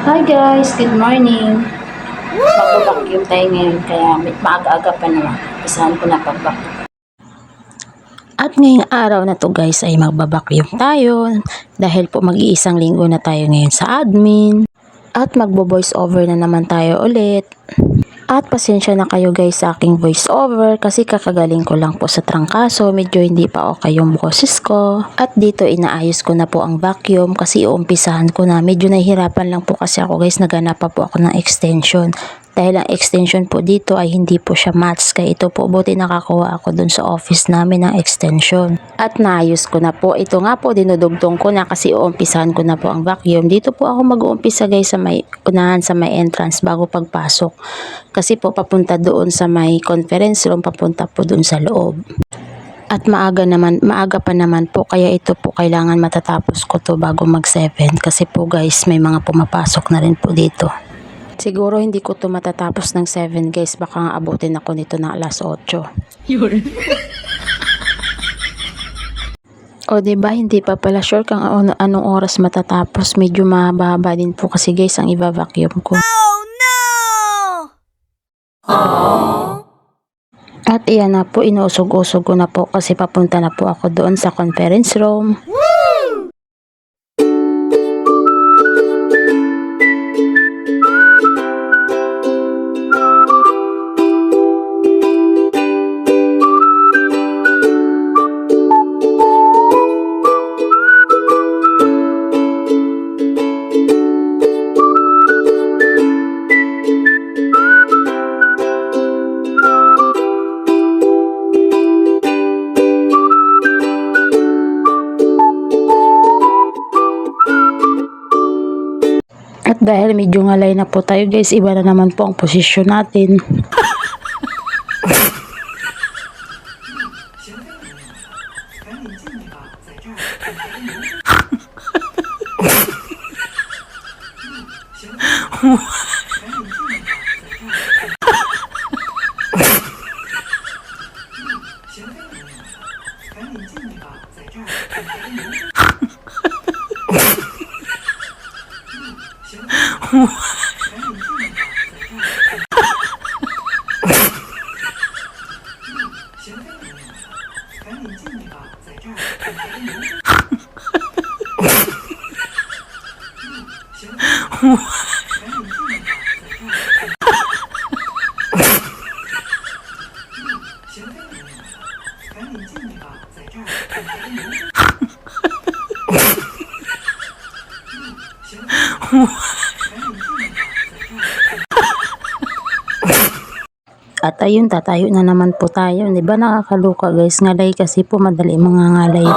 Hi guys, good morning. Magbabacuum tayo ngayon kaya maaga-aga pa naman. Isahan ko na pag-vacuum. At ngayong araw na to guys ay magbabacuum tayo dahil po mag-iisang linggo na tayo ngayon sa admin. At magbo-voice over na naman tayo ulit. At pasensya na kayo guys sa aking voice over kasi kakagaling ko lang po sa trangkaso, medyo hindi pa okay yung boses ko. At dito inaayos ko na po ang vacuum kasi uumpisahan ko na. Medyo nahihirapan lang po kasi ako guys, naghanap pa po ako ng extension. Dahil ang extension po dito ay hindi po siya match, kaya ito po buti nakakuha ako dun sa office namin ng extension. At naayos ko na po. Ito nga po dinudugtong ko na kasi uumpisahan ko na po ang vacuum. Dito po ako mag-uumpisa guys sa may unahan sa may entrance bago pagpasok. Kasi po papunta doon sa may conference room, papunta po doon sa loob. At maaga pa naman po kaya ito po kailangan matatapos ko to bago mag 7 kasi po guys may mga pumapasok na rin po dito. Siguro hindi ko to matatapos ng 7 guys, baka nga abutin ako nito ng alas 8. Yun. O diba hindi pa pala sure kung anong oras matatapos, medyo mahaba din po kasi guys ang i-vacuum ko. Oh no! Aww. At iyan na po, inuusog-usog ko na po kasi papunta na po ako doon sa conference room. At dahil medyo ngalay na po tayo guys, iba na naman po ang posisyon natin. At ayun, tatayo na naman po tayo. Diba nakakaluka guys, ngalay kasi po madali mga ngalay.